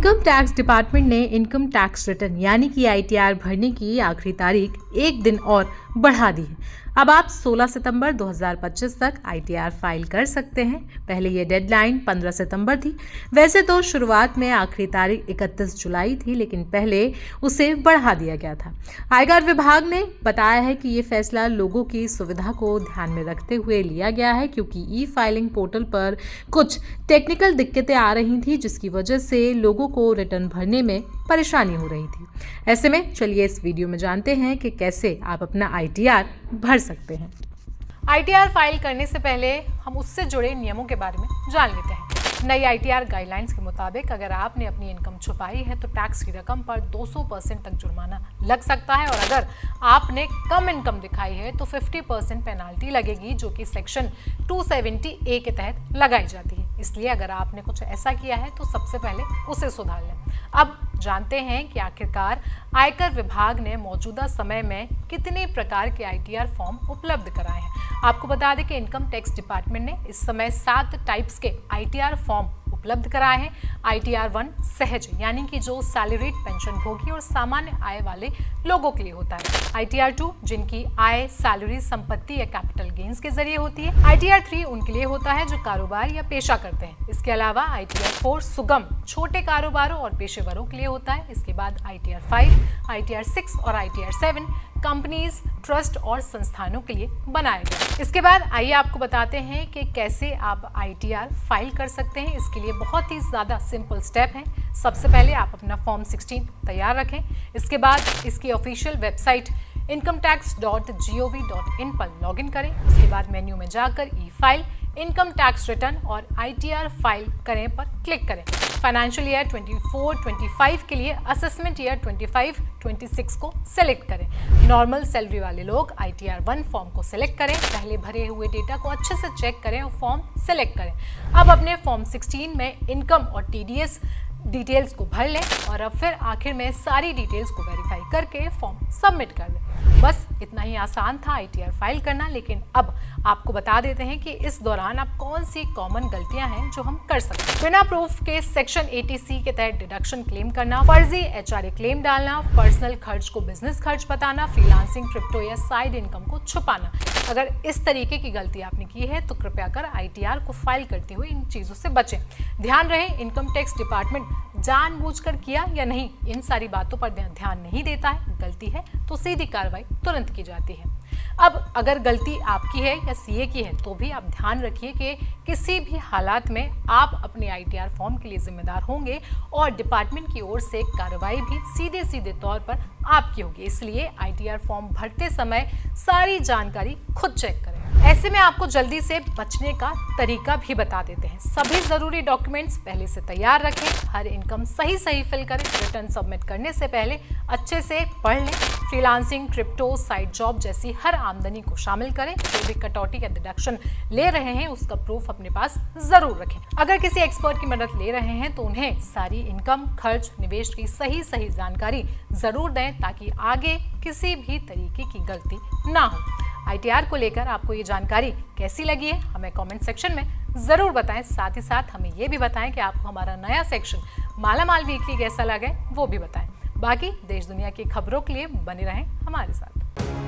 Income tax department ने income tax return यानी कि आईटीआर भरने की आखिरी तारीख एक दिन और बढ़ा दी है। अब आप 16 सितंबर 2025 तक आईटीआर फाइल कर सकते हैं। पहले ये डेडलाइन 15 सितंबर थी। वैसे तो शुरुआत में आखिरी तारीख 31 जुलाई थी, लेकिन पहले उसे बढ़ा दिया गया था। आयकर विभाग ने बताया है कि ये फैसला लोगों की सुविधा को ध्यान में रखते हुए लिया गया है, क्योंकि ई फाइलिंग पोर्टल पर कुछ टेक्निकल दिक्कतें आ रही थी, जिसकी वजह से लोगों को रिटर्न भरने में परेशानी हो रही थी। ऐसे में चलिए इस वीडियो में जानते हैं कि कैसे आप अपना आईटीआर भर सकते हैं। आईटीआर फाइल करने से पहले हम उससे जुड़े नियमों के बारे में जान लेते हैं। नई आईटीआर गाइडलाइंस के मुताबिक अगर आपने अपनी इनकम छुपाई है तो टैक्स की रकम पर 200% तक जुर्माना लग सकता है, और अगर आपने कम इनकम दिखाई है तो 50% पेनाल्टी लगेगी, जो कि सेक्शन 270A के तहत लगाई जाती है। इसलिए अगर आपने कुछ ऐसा किया है तो सबसे पहले उसे सुधार लें। अब जानते हैं कि आखिरकार आयकर विभाग ने मौजूदा समय में कितने प्रकार के आईटीआर फॉर्म उपलब्ध कराए हैं। आपको बता दें कि इनकम टैक्स डिपार्टमेंट ने इस समय 7 टाइप्स के आईटीआर फॉर्म उपलब्ध कराए हैं। आईटीआर 1 सहज, यानी कि जो सैलरीड पेंशनभोगी और सामान्य आय वाले लोगों के लिए होता है। आईटीआर 2 जिनकी आय सैलरी, संपत्ति या कैपिटल गेन्स के जरिए होती है। आईटीआर 3 उनके लिए होता है जो कारोबार या पेशा करते हैं। इसके अलावा आईटीआर 4 सुगम, छोटे कारोबारों और पेशेवरों के लिए होता है। इसके बाद आईटीआर 5, आईटीआर 6 और आईटीआर 7 कंपनीज, ट्रस्ट और संस्थानों के लिए बनाया गया। इसके बाद आइए आपको बताते हैं कि कैसे आप आईटीआर फाइल कर सकते हैं। इसके लिए बहुत ही ज़्यादा सिंपल स्टेप हैं। सबसे पहले आप अपना फॉर्म 16 तैयार रखें। इसके बाद इसकी ऑफिशियल वेबसाइट incometax.gov.in पर लॉगिन करें। उसके बाद मेन्यू में जाकर ई फाइल, इनकम टैक्स रिटर्न और आईटीआर फाइल करें पर क्लिक करें। फाइनेंशियल ईयर 24-25 के लिए असेसमेंट ईयर 25-26 को सेलेक्ट करें। नॉर्मल सैलरी वाले लोग आईटीआर 1 फॉर्म को सेलेक्ट करें। पहले भरे हुए डेटा को अच्छे से चेक करें और फॉर्म सेलेक्ट करें। अब अपने फॉर्म 16 में इनकम और टीडीएस डिटेल्स को भर लें और अब फिर आखिर में सारी डिटेल्स को वेरीफाई करके फॉर्म सबमिट कर दें। बस इतना ही आसान था आईटीआर फाइल करना। लेकिन अब आपको बता देते हैं कि इस दौरान आप कौन सी कॉमन गलतियां हैं जो हम कर सकते हैं। बिना प्रूफ के सेक्शन 80C के तहत डिडक्शन क्लेम करना, फर्जी एचआरए क्लेम डालना, पर्सनल खर्च को बिजनेस खर्च बताना, फ्रीलांसिंग, क्रिप्टो या साइड इनकम को छुपाना। अगर इस तरीके की गलती आपने की है तो कृपया कर आईटीआर को फाइल करते हुए इन चीजों से बचें। ध्यान रहे, इनकम टैक्स डिपार्टमेंट जानबूझकर किया या नहीं, इन सारी बातों पर ध्यान नहीं देता है। गलती है तो सीधी कार्रवाई तुरंत की जाती है। अब अगर गलती आपकी है या सीए की है तो भी आप ध्यान रखिए कि किसी भी हालात में आप अपने आईटीआर फॉर्म के लिए जिम्मेदार होंगे और डिपार्टमेंट की ओर से कार्रवाई भी सीधे सीधे तौर पर आपकी होगी। इसलिए आईटीआर फॉर्म भरते समय सारी जानकारी खुद चेक करें। ऐसे में आपको जल्दी से बचने का तरीका भी बता देते हैं। सभी जरूरी डॉक्यूमेंट्स पहले से तैयार रखें। हर इनकम सही फिल करें। रिटर्न सबमिट करने से पहले अच्छे से पढ़ लें। फ्रीलांसिंग, क्रिप्टो, साइड जॉब जैसी हर आमदनी को शामिल करें। जो भी कटौती या डिडक्शन ले रहे हैं उसका प्रूफ अपने पास जरूर रखें। अगर किसी एक्सपर्ट की मदद ले रहे हैं तो उन्हें सारी इनकम, खर्च, निवेश की सही जानकारी जरूर दें, ताकि आगे किसी भी तरीके की गलती ना हो। आईटीआर को लेकर आपको ये जानकारी कैसी लगी है हमें कमेंट सेक्शन में ज़रूर बताएं। साथ ही साथ हमें ये भी बताएं कि आपको हमारा नया सेक्शन मालामाल वीकली कैसा लगा है, वो भी बताएं। बाकी देश दुनिया की खबरों के लिए बने रहें हमारे साथ।